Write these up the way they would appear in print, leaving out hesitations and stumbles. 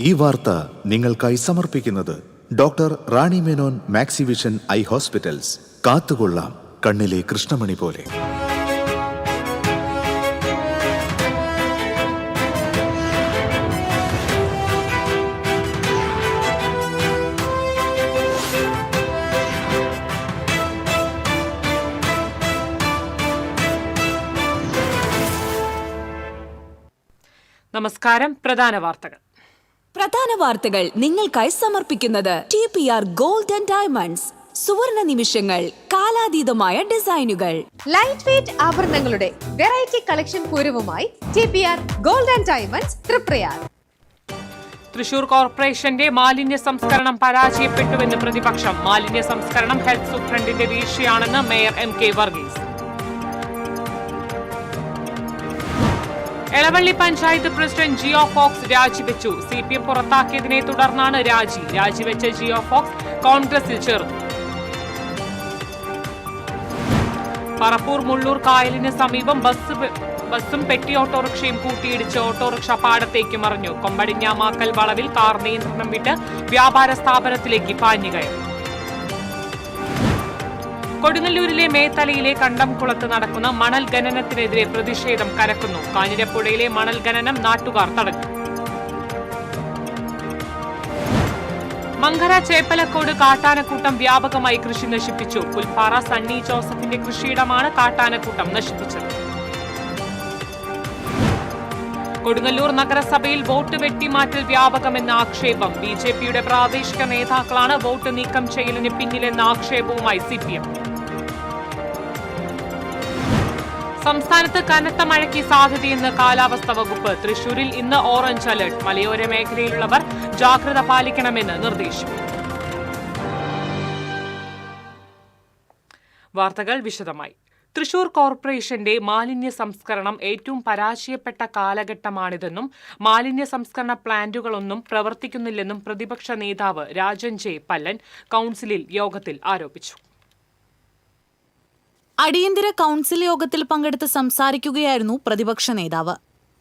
ഈ വാർത്ത നിങ്ങൾക്കായി സമർപ്പിക്കുന്നത് doctor Rani Menon Maxivision I hospitals. കാത്തുകൊള്ളാം കണ്ണിലെ കൃഷ്ണമണി പോലെ. നമസ്കാരം. പ്രധാന വാർത്തകൾ നിങ്ങൾക്കായി സമർപ്പിക്കുന്നത് TPR ഗോൾഡ് ആൻഡ് ഡയമണ്ട്സ്. സുവർണ നിമിഷങ്ങൾ, കാലാതീതമായ ഡിസൈനുകൾ. ലൈറ്റ് വെയ്റ്റ് ആഭരണങ്ങളുടെ വെറൈറ്റി കളക്ഷൻ പൂരവുമായി TPR gold and diamonds Triprayar. Thrissur കോർപ്പറേഷന്റെ മാലിന്യ സംസ്കരണം പരാജയപ്പെട്ടുവെന്ന് പ്രതിപക്ഷം. മാലിന്യ സംസ്കരണം ഹെൽത്ത് സൂപ്രണ്ടിന്റെ വീഴ്ചയാണെന്ന് mayor MK Varghese. Elavally panchayat president Jio Fox രാജിവെച്ചു. CPM പുറത്താക്കിയതിനെ തുടർന്നാണ് രാജിവെച്ച ജിയോ ഫോക്സ് കോൺഗ്രസിൽ ചേർന്നു. പറപ്പൂർ മുള്ളൂർ കായലിന് സമീപം ബസ്സും പെട്ടി ഓട്ടോറിക്ഷയും കൂട്ടിയിടിച്ച് ഓട്ടോറിക്ഷ പാടത്തേക്ക് മറിഞ്ഞു. കൊമ്പടിഞ്ഞാമാക്കൽ വളവിൽ കാർ നിയന്ത്രണം വിട്ട് വ്യാപാര സ്ഥാപനത്തിലേക്ക് പാഞ്ഞുകയറി. കൊടുങ്ങല്ലൂരിലെ മേത്തലയിലെ കണ്ടംകുളത്ത് നടക്കുന്ന മണൽ ഖനനത്തിനെതിരെ പ്രതിഷേധം കനക്കുന്നു. കാഞ്ഞിരപ്പുഴയിലെ മണൽ ഖനനം നാട്ടുകാർ തടഞ്ഞു. മങ്കര ചേപ്പലക്കോട് കാട്ടാനക്കൂട്ടം വ്യാപകമായി കൃഷി നശിപ്പിച്ചു. പുൽപ്പാറ സണ്ണി ജോസഫിന്റെ കൃഷിയിടമാണ് കാട്ടാനക്കൂട്ടം നശിപ്പിച്ചത്. കൊടുങ്ങല്ലൂർ നഗരസഭയിൽ വോട്ട് വെട്ടിമാറ്റൽ വ്യാപകമെന്ന ആക്ഷേപം. BJPയുടെ പ്രാദേശിക നേതാക്കളാണ് വോട്ട് നീക്കം ചെയ്യലിന് പിന്നിലെന്ന ആക്ഷേപവുമായി CPM. സംസ്ഥാനത്ത് കനത്ത മഴയ്ക്ക് സാധ്യതയെന്ന് കാലാവസ്ഥാ വകുപ്പ്. തൃശൂരിൽ ഇന്ന് ഓറഞ്ച് അലർട്ട്. മലയോര മേഖലയിലുള്ളവർ ജാഗ്രത പാലിക്കണമെന്ന് നിർദ്ദേശം. വാർത്തകൾ വിശദമായി. തൃശൂർ കോർപ്പറേഷന്റെ മാലിന്യ സംസ്കരണം ഏറ്റവും പരാജയപ്പെട്ട കാലഘട്ടമാണിതെന്നും മാലിന്യ സംസ്കരണ പ്ലാന്റുകളൊന്നും പ്രവർത്തിക്കുന്നില്ലെന്നും പ്രതിപക്ഷ നേതാവ് രാജൻ J. പല്ലൻ കൌൺസിലിൽ യോഗത്തിൽ ആരോപിച്ചു. അടിയന്തര കൌൺസിൽ യോഗത്തിൽ പങ്കെടുത്ത് സംസാരിക്കുകയായിരുന്നു പ്രതിപക്ഷ നേതാവ്.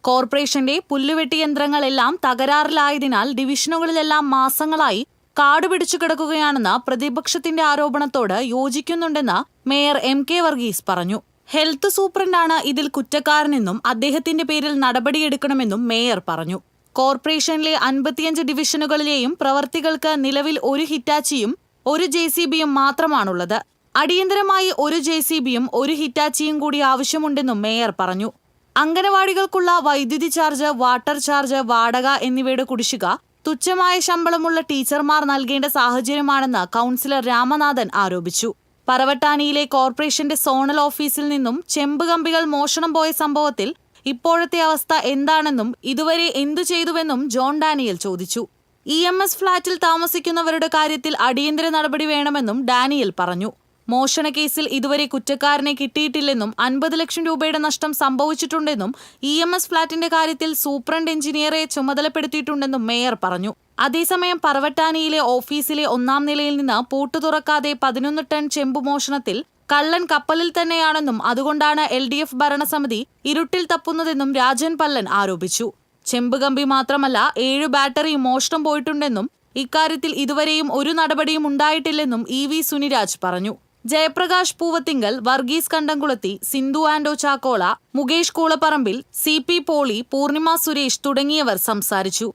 കോർപ്പറേഷന്റെ പുല്ലുവെട്ടി യന്ത്രങ്ങളെല്ലാം തകരാറിലായതിനാൽ ഡിവിഷനുകളിലെല്ലാം മാസങ്ങളായി കാടുപിടിച്ചു കിടക്കുകയാണെന്ന പ്രതിപക്ഷത്തിന്റെ ആരോപണത്തോട് യോജിക്കുന്നുണ്ടെന്ന് മേയർ MK വർഗീസ് പറഞ്ഞു. ഹെൽത്ത് സൂപ്രണ്ടാണ് ഇതിൽ കുറ്റക്കാരനെന്നും അദ്ദേഹത്തിന്റെ പേരിൽ നടപടിയെടുക്കണമെന്നും മേയർ പറഞ്ഞു. കോർപ്പറേഷനിലെ 55 ഡിവിഷനുകളിലെയും പ്രവർത്തികൾക്ക് നിലവിൽ ഒരു ഹിറ്റാച്ചിയും ഒരു JCBയും മാത്രമാണുള്ളത്. അടിയന്തരമായി ഒരു JCBയും ഒരു ഹിറ്റാച്ചിയും കൂടി ആവശ്യമുണ്ടെന്നും മേയർ പറഞ്ഞു. അംഗനവാടികൾക്കുള്ള വൈദ്യുതി ചാർജ്, വാട്ടർ ചാർജ്, വാടക എന്നിവയുടെ കുടിശ്ശിക തുച്ഛമായ ശമ്പളമുള്ള ടീച്ചർമാർ നൽകേണ്ട സാഹചര്യമാണെന്ന് കൌൺസിലർ രാമനാഥൻ ആരോപിച്ചു. പറവട്ടാനിയിലെ കോർപ്പറേഷന്റെ സോണൽ ഓഫീസിൽ നിന്നും ചെമ്പ് കമ്പികൾ മോഷണം പോയ സംഭവത്തിൽ ഇപ്പോഴത്തെ അവസ്ഥ എന്താണെന്നും ഇതുവരെ എന്തു ചെയ്തുവെന്നും ജോൺ ഡാനിയൽ ചോദിച്ചു. EMS ഫ്ളാറ്റിൽ താമസിക്കുന്നവരുടെ കാര്യത്തിൽ അടിയന്തര നടപടി വേണമെന്നും ഡാനിയൽ പറഞ്ഞു. മോഷണ കേസിൽ ഇതുവരെ കുറ്റക്കാരനെ കിട്ടിയിട്ടില്ലെന്നും 50 ലക്ഷം രൂപയുടെ നഷ്ടം സംഭവിച്ചിട്ടുണ്ടെന്നും EMS ഫ്ളാറ്റിന്റെ കാര്യത്തിൽ സൂപ്രണ്ട് എഞ്ചിനീയറെ ചുമതലപ്പെടുത്തിയിട്ടുണ്ടെന്നും മേയർ പറഞ്ഞു. അതേസമയം പറവട്ടാനിയിലെ ഓഫീസിലെ 1-ാം നിലയിൽ നിന്ന് പൂട്ടു തുറക്കാതെ 11 ടൺ ചെമ്പ് മോഷണത്തിൽ കള്ളൻ കപ്പലിൽ തന്നെയാണെന്നും അതുകൊണ്ടാണ് LDF ഭരണസമിതി ഇരുട്ടിൽ തപ്പുന്നതെന്നും രാജൻ പല്ലൻ ആരോപിച്ചു. ചെമ്പ് കമ്പി മാത്രമല്ല 7 ബാറ്ററി മോഷണം പോയിട്ടുണ്ടെന്നും ഇക്കാര്യത്തിൽ ഇതുവരെയും ഒരു നടപടിയും ഉണ്ടായിട്ടില്ലെന്നും EV സുനിരാജ് പറഞ്ഞു. ജയപ്രകാശ് പൂവത്തിങ്കൽ, വർഗീസ് കണ്ടംകുളത്തി, സിന്ധു ആൻഡോ ചാക്കോള, മുകേഷ് കൂളപ്പറമ്പിൽ, CP പോളി, പൂർണിമ സുരേഷ് തുടങ്ങിയവർ സംസാരിച്ചു.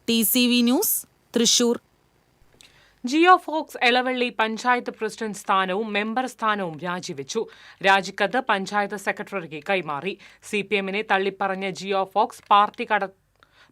TCV news, Thrissur. Jio Fox Elavally panchayat president സ്ഥാനവും മെമ്പർ സ്ഥാനവും രാജിവെച്ചു. രാജിക്കത്ത് പഞ്ചായത്ത് സെക്രട്ടറിക്ക് കൈമാറി. CPMനെ തള്ളിപ്പറഞ്ഞ ജിയോ ഫോക്സ്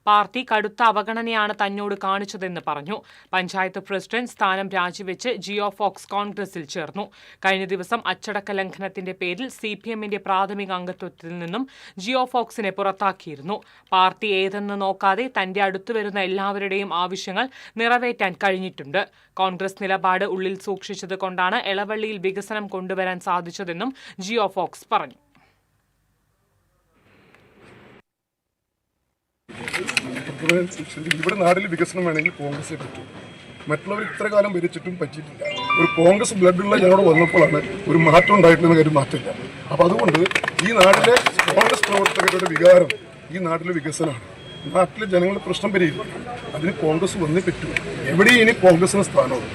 പാർട്ടി കടുത്ത അവഗണനയാണ് തന്നോട് കാണിച്ചതെന്ന് പറഞ്ഞു. പഞ്ചായത്ത് പ്രസിഡന്റ് സ്ഥാനം രാജിവെച്ച് ജിയോ ഫോക്സ് കോൺഗ്രസിൽ ചേർന്നു. കഴിഞ്ഞ ദിവസം അച്ചടക്ക ലംഘനത്തിന്റെ പേരിൽ CPMന്റെ പ്രാഥമിക അംഗത്വത്തിൽ നിന്നും ജിയോ ഫോക്സിനെ പുറത്താക്കിയിരുന്നു. പാർട്ടി ഏതെന്ന് നോക്കാതെ തന്റെ അടുത്തുവരുന്ന എല്ലാവരുടെയും ആവശ്യങ്ങൾ നിറവേറ്റാൻ കഴിഞ്ഞിട്ടുണ്ട്. കോൺഗ്രസ് നിലപാട് ഉള്ളിൽ സൂക്ഷിച്ചത് കൊണ്ടാണ് എളവള്ളിയിൽ വികസനം കൊണ്ടുവരാൻ സാധിച്ചതെന്നും ജിയോ ഫോക്സ് പറഞ്ഞു. ഇവിടെ നാട്ടിൽ വികസനം വേണമെങ്കിൽ കോൺഗ്രസേ പറ്റൂ. മറ്റുള്ളവർ ഇത്ര കാലം ഭരിച്ചിട്ടും പറ്റിയിട്ടില്ല. ഒരു കോൺഗ്രസ് ബ്ലഡുള്ള ഞങ്ങളോട് വന്നപ്പോഴാണ് ഒരു മാറ്റം ഉണ്ടായിട്ടുള്ള കാര്യം മാറ്റില്ല. അപ്പോൾ അതുകൊണ്ട് ഈ നാട്ടിലെ കോൺഗ്രസ് പ്രവർത്തകരുടെ വികാരം ഈ നാട്ടിലെ വികസനമാണ്. നാട്ടിലെ ജനങ്ങളുടെ പ്രശ്നം പരിഹരിക്കണം. അതിന് കോൺഗ്രസ് വന്നേ പറ്റൂ. എവിടെയും ഇനി കോൺഗ്രസിന് സ്ഥാനമുണ്ട്.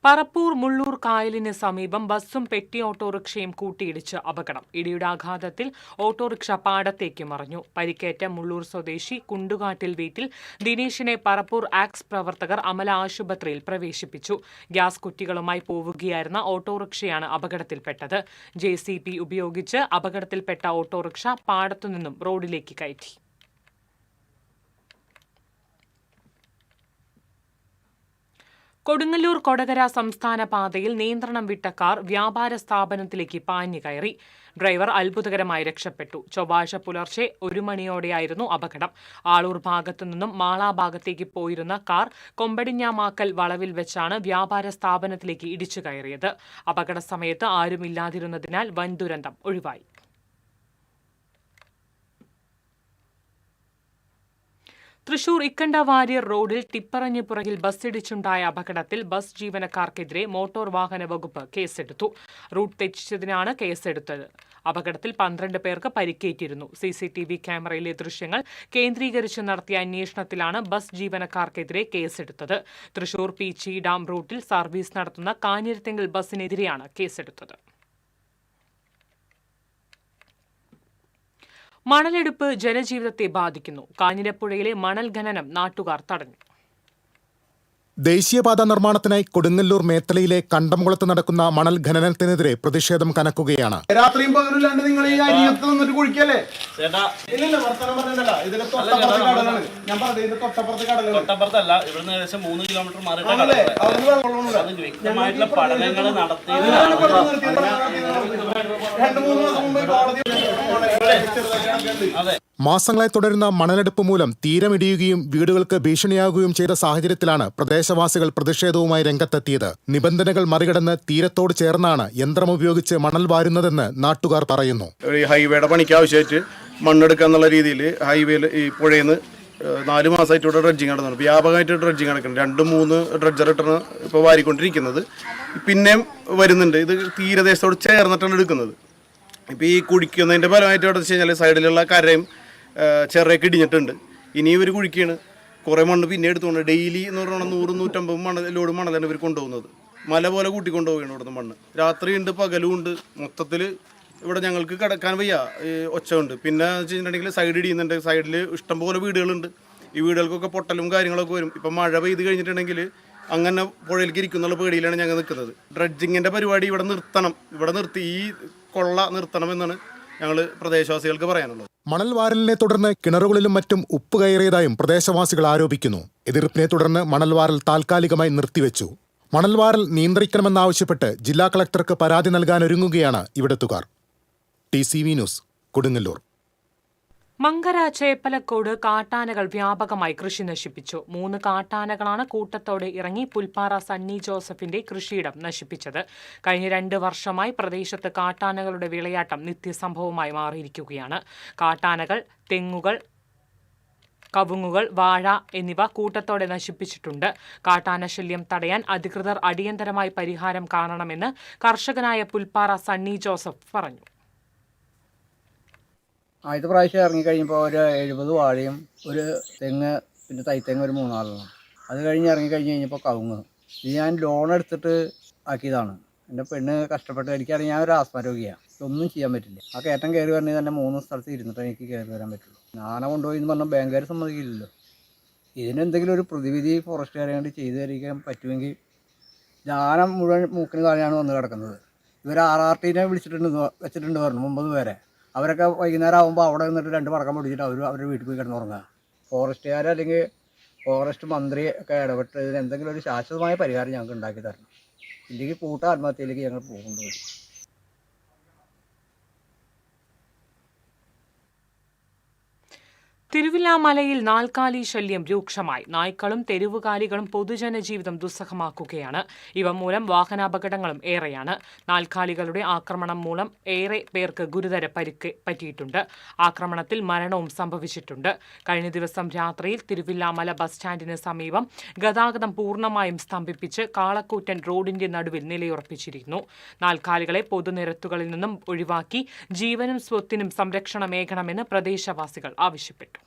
പറപ്പൂർ മുള്ളൂർ കായലിന് സമീപം ബസ്സും പെട്ടി ഓട്ടോറിക്ഷയും കൂട്ടിയിടിച്ച് അപകടം. ഇടിയുടെ ആഘാതത്തിൽ ഓട്ടോറിക്ഷ പാടത്തേക്ക് മറിഞ്ഞു. പരിക്കേറ്റ മുള്ളൂർ സ്വദേശി കുണ്ടുകാട്ടിൽ വീട്ടിൽ ദിനേശിനെ പറപ്പൂർ ആക്സ് പ്രവർത്തകർ അമല ആശുപത്രിയിൽ പ്രവേശിപ്പിച്ചു. ഗ്യാസ് കുറ്റികളുമായി പോവുകയായിരുന്ന ഓട്ടോറിക്ഷയാണ് അപകടത്തിൽപ്പെട്ടത്. JCB ഉപയോഗിച്ച് അപകടത്തിൽപ്പെട്ട ഓട്ടോറിക്ഷ പാടത്തുനിന്നും റോഡിലേക്ക് കയറ്റി. കൊടുങ്ങല്ലൂർ കൊടകര സംസ്ഥാന പാതയിൽ നിയന്ത്രണം വിട്ട കാർ വ്യാപാര സ്ഥാപനത്തിലേക്ക് പാഞ്ഞു കയറി. ഡ്രൈവർ അത്ഭുതകരമായി രക്ഷപ്പെട്ടു. ചൊവ്വാഴ്ച പുലർച്ചെ 1 മണിയോടെയായിരുന്നു അപകടം. ആളൂർ ഭാഗത്തു നിന്നും മാള ഭാഗത്തേക്ക് പോയിരുന്ന കാർ കൊമ്പടിഞ്ഞാമാക്കൽ വളവിൽ വെച്ചാണ് വ്യാപാര സ്ഥാപനത്തിലേക്ക് ഇടിച്ചു കയറിയത്. അപകട സമയത്ത് ആരുമില്ലാതിരുന്നതിനാൽ വൻ ദുരന്തം ഒഴിവായി. തൃശൂർ ഇക്കണ്ട വാര്യർ റോഡിൽ ടിപ്പറിന് പുറകിൽ ബസ്സിടിച്ചുണ്ടായ അപകടത്തിൽ ബസ് ജീവനക്കാർക്കെതിരെ മോട്ടോർ വാഹന വകുപ്പ് കേസെടുത്തു. റൂട്ട് തെറ്റിച്ചതിനാണ് കേസെടുത്തത്. അപകടത്തിൽ 12 പേർക്ക് പരിക്കേറ്റിരുന്നു. CCTV ക്യാമറയിലെ ദൃശ്യങ്ങൾ കേന്ദ്രീകരിച്ച് നടത്തിയ അന്വേഷണത്തിലാണ് ബസ് ജീവനക്കാർക്കെതിരെ കേസെടുത്തത്. തൃശൂർ പീച്ചി ഡാം റൂട്ടിൽ സർവീസ് നടത്തുന്ന കാഞ്ഞിരത്തിങ്കൽ ബസ്സിനെതിരെയാണ് കേസെടുത്തത്. മണലെടുപ്പ് ജനജീവിതത്തെ ബാധിക്കുന്നു. കാഞ്ഞിരപ്പുഴയിലെ മണൽ ഖനനം നാട്ടുകാർ തടഞ്ഞു. ദേശീയപാത നിർമ്മാണത്തിനായി കൊടുങ്ങല്ലൂർ മേത്തലയിലെ കണ്ടംകുളത്ത് നടക്കുന്ന മണൽ ഖനനത്തിനെതിരെ പ്രതിഷേധം കനക്കുകയാണ്. രാത്രിയും പകലില്ലാണ്ട് നിങ്ങൾ ഈ അരിയത്ത് നിന്നിട്ട് കുഴിക്കല്ലേ? ഞാൻ പറഞ്ഞത് തൊട്ടപ്പുറത്ത് കടലാണ്. തൊട്ടപ്പുറത്തല്ല, ഇവിടുന്ന് ഏകദേശം 3 കിലോമീറ്റർ മാറിയിട്ട് വ്യക്തമായിട്ടുള്ള പഠനങ്ങൾ നടത്തി 2-3 മാസം മുമ്പ് കോടതി മാസങ്ങളായി തുടരുന്ന മണലെടുപ്പ് മൂലം തീരമിടിയുകയും വീടുകൾക്ക് ഭീഷണിയാകുകയും ചെയ്ത സാഹചര്യത്തിലാണ് പ്രദേശവാസികൾ പ്രതിഷേധവുമായി രംഗത്തെത്തിയത്. നിബന്ധനകൾ മറികടന്ന് തീരത്തോട് ചേർന്നാണ് യന്ത്രമുപയോഗിച്ച് മണൽ വാരുന്നതെന്ന് നാട്ടുകാർ പറയുന്നു. ഹൈവേയുടെ പണിക്ക് ആവശ്യമായിട്ട് മണ്ണെടുക്കുക എന്നുള്ള രീതിയിൽ ഹൈവേയിൽ ഈ പുഴയിൽ നിന്ന് 4 മാസമായിട്ട് ഇവിടെ ഡ്രഡ്ജിങ് നടന്നുണ്ട്. വ്യാപകമായിട്ട് ഡ്രഡ്ജിങ് നടക്കുന്നുണ്ട്. 2-3 ഡ്രഡ്ജർ ഇട്ടാണ് ഇപ്പോൾ വാരിക്കൊണ്ടിരിക്കുന്നത്. പിന്നെയും വരുന്നുണ്ട്. ഇത് തീരദേശത്തോട് ചേർന്നിട്ടാണ് എടുക്കുന്നത്. ഇപ്പോൾ ഈ കുഴിക്കുന്നതിൻ്റെ ഫലമായിട്ട് ഇവിടെ വെച്ച് കഴിഞ്ഞാൽ സൈഡിലുള്ള കരയും ചെറിയൊക്കെ ഇടിഞ്ഞിട്ടുണ്ട്. ഇനി ഇവർ കുഴിക്കുകയാണ്. കുറേ മണ്ണ് പിന്നെ എടുത്തുകൊണ്ട് ഡെയിലി എന്ന് പറഞ്ഞാൽ 100-150 ലോഡ് മണലാണ് ഇവർ കൊണ്ടുപോകുന്നത്. മല പോലെ കൂട്ടിക്കൊണ്ടുപോവുകയാണ് ഇവിടുന്ന് മണ്ണ്. രാത്രിയുണ്ട്, പകലും ഉണ്ട്. മൊത്തത്തിൽ ഇവിടെ ഞങ്ങൾക്ക് കിടക്കാൻ വയ്യ, ഒച്ച ഉണ്ട്. പിന്നെ വെച്ചിട്ടുണ്ടെങ്കിൽ സൈഡ് ഇടിയുന്നുണ്ട്. സൈഡിൽ ഇഷ്ടംപോലെ വീടുകളുണ്ട്. ഈ വീടുകൾക്കൊക്കെ പൊട്ടലും കാര്യങ്ങളൊക്കെ വരും. ഇപ്പം മഴ പെയ്ത് കഴിഞ്ഞിട്ടുണ്ടെങ്കിൽ അങ്ങനെ പുഴയിലേക്ക് ഇരിക്കുന്നുള്ള പേടിയിലാണ് ഞങ്ങൾ നിൽക്കുന്നത്. ഡ്രഡ്ജിങ്ങിൻ്റെ പരിപാടി ഇവിടെ നിർത്തണം. ഇവിടെ നിർത്തി ഈ കൊള്ള നിർത്തണമെന്നാണ് ഞങ്ങൾ പ്രദേശവാസികൾക്ക് പറയാനുള്ളത്. മണൽ വാരലിനെ തുടർന്ന് കിണറുകളിലും മറ്റും ഉപ്പ് കയറിയതായും പ്രദേശവാസികൾ ആരോപിക്കുന്നു. എതിർപ്പിനെ തുടർന്ന് മണൽ വാരൽ താൽക്കാലികമായി നിർത്തിവെച്ചു. മണൽ വാരൽ നിയന്ത്രിക്കണമെന്നാവശ്യപ്പെട്ട് ജില്ലാ കളക്ടർക്ക് പരാതി നൽകാനൊരുങ്ങുകയാണ് ഇവിടത്തുകാർ. TCV news, Kodungallur. മങ്കര ചേപ്പലക്കോട് കാട്ടാനകൾ വ്യാപകമായി കൃഷി നശിപ്പിച്ചു. 3 കാട്ടാനകളാണ് കൂട്ടത്തോടെ ഇറങ്ങി പുൽപ്പാറ സണ്ണി ജോസഫിന്റെ കൃഷിയിടം നശിപ്പിച്ചത്. കഴിഞ്ഞ 2 വർഷമായി പ്രദേശത്ത് കാട്ടാനകളുടെ വിളയാട്ടം നിത്യസംഭവമായി മാറിയിരിക്കുകയാണ്. കാട്ടാനകൾ തെങ്ങുകൾ, കവുങ്ങുകൾ, വാഴ എന്നിവ കൂട്ടത്തോടെ നശിപ്പിച്ചിട്ടുണ്ട്. കാട്ടാനശല്യം തടയാൻ അധികൃതർ അടിയന്തരമായി പരിഹാരം കാണണമെന്ന് കർഷകനായ പുൽപ്പാറ സണ്ണി ജോസഫ് പറഞ്ഞു. ആദ്യത്തെ പ്രാവശ്യം ഇറങ്ങിക്കഴിഞ്ഞപ്പോൾ ഒരു 70 വാഴയും ഒരു തെങ്ങ്, പിന്നെ തൈത്തെങ്ങ് ഒരു 3-4. അത് കഴിഞ്ഞ് കഴിഞ്ഞപ്പോൾ കവുങ്ങ്. ഇത് ഞാൻ ലോൺ എടുത്തിട്ട് ആക്കിയതാണ്. എൻ്റെ പെണ്ണ് കഷ്ടപ്പെട്ട്, എനിക്കറിയാം ഞാൻ ഒരു ആസ്മരോഗിയാണ്. ഇതൊന്നും ചെയ്യാൻ പറ്റില്ല. ആ കയറ്റം കയറി വരണമെങ്കിൽ തന്നെ 3 സ്ഥലത്ത് ഇരുന്നിട്ട് എനിക്ക് കയറി വരാൻ പറ്റുള്ളൂ. ആന കൊണ്ടുപോയി എന്ന് പറഞ്ഞാൽ ബാങ്കുകാർ സമ്മതിക്കില്ലല്ലോ. ഇതിനെന്തെങ്കിലും ഒരു പ്രതിവിധി ഫോറസ്റ്റുകാരെ കൊണ്ട് ചെയ്തു തരിക്കാൻ പറ്റുമെങ്കിൽ. ആന മുഴുവൻ മൂക്കിന് താഴെയാണ് വന്ന് കിടക്കുന്നത്. ഇവർ RRTനെ വെച്ചിട്ടുണ്ട് പറഞ്ഞു 9 പേരെ. അവരൊക്കെ വൈകുന്നേരം ആകുമ്പോൾ അവിടെ നിന്നിട്ട് 2 പടക്കം പൊടിച്ചിട്ട് അവരുടെ വീട്ടിൽ പോയി കിടന്നുറങ്ങുക. ഫോറസ്റ്റുകാർ അല്ലെങ്കിൽ ഫോറസ്റ്റ് മന്ത്രി ഒക്കെ ഇടപെട്ട് ഇതിന് എന്തെങ്കിലും ഒരു ശാശ്വതമായ പരിഹാരം ഞങ്ങൾക്ക് ഉണ്ടാക്കി തരണം. ഇല്ലെങ്കിൽ കൂട്ട ആത്മഹത്യയിലേക്ക് ഞങ്ങൾ പോകുന്നുണ്ട്. തിരുവില്ലാമലയിൽ നാൽക്കാലി ശല്യം രൂക്ഷമായി. നായ്ക്കളും തെരുവുകാലികളും പൊതുജനജീവിതം ദുസ്സഹമാക്കുകയാണ്. ഇവ മൂലം വാഹനാപകടങ്ങളും ഏറെയാണ്. നാൽക്കാലികളുടെ ആക്രമണം മൂലം ഏറെ പേർക്ക് ഗുരുതര പരിക്ക് പറ്റിയിട്ടുണ്ട്. ആക്രമണത്തിൽ മരണവും സംഭവിച്ചിട്ടുണ്ട്. കഴിഞ്ഞ ദിവസം രാത്രിയിൽ തിരുവില്ലാമല ബസ് സ്റ്റാൻഡിന് സമീപം ഗതാഗതം പൂർണ്ണമായും സ്തംഭിപ്പിച്ച് കാളക്കൂറ്റൻ റോഡിന്റെ നടുവിൽ നിലയുറപ്പിച്ചിരിക്കുന്നു. നാൽക്കാലികളെ പൊതുനിരത്തുകളിൽ നിന്നും ഒഴിവാക്കി ജീവനും സ്വത്തിനും സംരക്ഷണമേകണമെന്ന് പ്രദേശവാസികൾ ആവശ്യപ്പെട്ടു.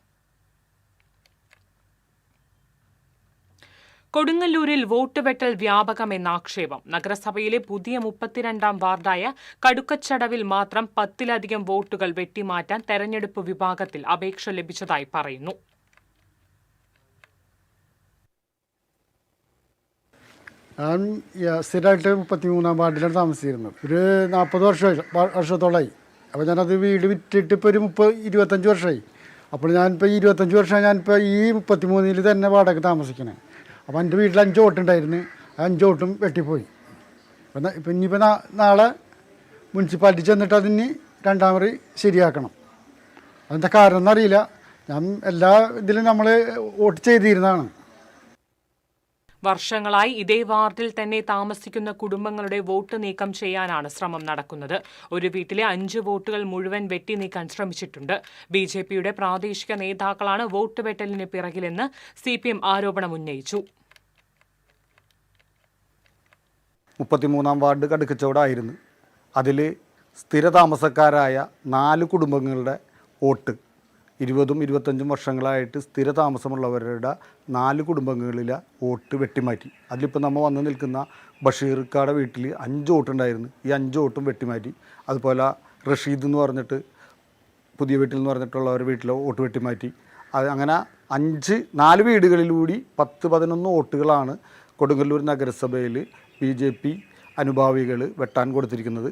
കൊടുങ്ങല്ലൂരിൽ വോട്ട് വെട്ടൽ വ്യാപകമെന്ന ആക്ഷേപം. നഗരസഭയിലെ പുതിയ 32-ാം വാർഡായ കടുക്കച്ചടവിൽ മാത്രം 10-ലധികം വോട്ടുകൾ വെട്ടിമാറ്റാൻ തെരഞ്ഞെടുപ്പ് വിഭാഗത്തിൽ അപേക്ഷ ലഭിച്ചതായി പറയുന്നു. ഞാൻ സ്ഥിരമായിട്ട് 33-ാം വാർഡിലാണ് താമസിച്ചിരുന്നത്. ഒരു 40 വർഷത്തോളമായി. അപ്പോൾ ഞാനത് വീട് വിറ്റിട്ട് ഇപ്പോൾ ഒരു 25 വർഷമായി. അപ്പോൾ ഞാനിപ്പോൾ 25 വർഷം ഞാനിപ്പോൾ ഈ 33-ൽ തന്നെ വാടക താമസിക്കണേ. അപ്പോൾ എൻ്റെ വീട്ടിൽ 5 വോട്ടുണ്ടായിരുന്നു. ആ 5 വോട്ടും വെട്ടിപ്പോയി. ഇപ്പം ഇനിയിപ്പോൾ നാളെ മുനിസിപ്പാലിറ്റി ചെന്നിട്ട് അതിന് രണ്ടാമത് ശരിയാക്കണം. അതിൻ്റെ കാരണം എന്നറിയില്ല. ഞാൻ എല്ലാ ഇതിലും നമ്മൾ വോട്ട് ചെയ്തിരുന്നതാണ്. വർഷങ്ങളായി ഇതേ വാർഡിൽ തന്നെ താമസിക്കുന്ന കുടുംബങ്ങളുടെ വോട്ട് നീക്കം ചെയ്യാനാണ് ശ്രമം നടക്കുന്നത്. ഒരു വീട്ടിലെ 5 വോട്ടുകൾ മുഴുവൻ വെട്ടി നീക്കാൻ ശ്രമിച്ചിട്ടുണ്ട്. BJPയുടെ പ്രാദേശിക നേതാക്കളാണ് വോട്ട് വെട്ടലിന് പിറകിലെന്ന് CPM ആരോപണം ഉന്നയിച്ചു. 33-ാം വാർഡ് കടുക്കച്ചോടായിരുന്നു. അതിൽ സ്ഥിരതാമസക്കാരായ 4 കുടുംബങ്ങളുടെ വോട്ട് 20-25 വർഷങ്ങളായിട്ട് സ്ഥിരതാമസമുള്ളവരുടെ 4 കുടുംബങ്ങളിലെ വോട്ട് വെട്ടിമാറ്റി. അതിലിപ്പോൾ നമ്മൾ വന്ന് നിൽക്കുന്ന ബഷീർക്കാടെ വീട്ടിൽ 5 വോട്ടുണ്ടായിരുന്നു. ഈ 5 വോട്ടും വെട്ടിമാറ്റി. അതുപോലെ റഷീദ് എന്ന് പറഞ്ഞിട്ട് പുതിയ വീട്ടിൽ എന്ന് പറഞ്ഞിട്ടുള്ളവരുടെ വീട്ടിലെ വോട്ട് വെട്ടിമാറ്റി. അങ്ങനെ 4 വീടുകളിലൂടി 10-11 വോട്ടുകളാണ് കൊടുങ്ങല്ലൂർ നഗരസഭയിൽ BJP അനുഭാവികൾ വെട്ടാൻ കൊടുത്തിരിക്കുന്നത്.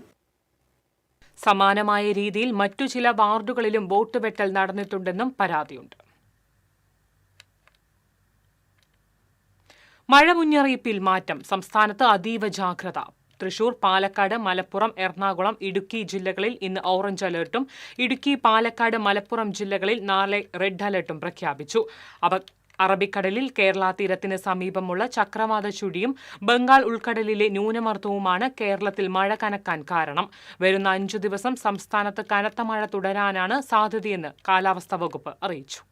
സമാനമായ രീതിയിൽ മറ്റു ചില വാർഡുകളിലും വോട്ട് വെട്ടൽ നടന്നിട്ടുണ്ടെന്നും പരാതിയുണ്ട്. മഴ മുന്നറിയിപ്പിൽ മാറ്റം. സംസ്ഥാനത്ത് അതീവ ജാഗ്രത. തൃശൂർ, പാലക്കാട്, മലപ്പുറം, എറണാകുളം, ഇടുക്കി ജില്ലകളിൽ ഇന്ന് ഓറഞ്ച് അലർട്ടും ഇടുക്കി, പാലക്കാട്, മലപ്പുറം ജില്ലകളിൽ നാളെ റെഡ് അലർട്ടും പ്രഖ്യാപിച്ചു. അറബിക്കടലിൽ കേരള തീരത്തിന് സമീപമുള്ള ചക്രവാത ചുഴിയും ബംഗാൾ ഉൾക്കടലിലെ ന്യൂനമർദ്ദവുമാണ് കേരളത്തിൽ മഴ കനക്കാൻ കാരണം. വരുന്ന 5 ദിവസം സംസ്ഥാനത്ത് കനത്ത മഴ തുടരാനാണ് സാധ്യതയെന്ന് കാലാവസ്ഥാ വകുപ്പ് അറിയിച്ചു.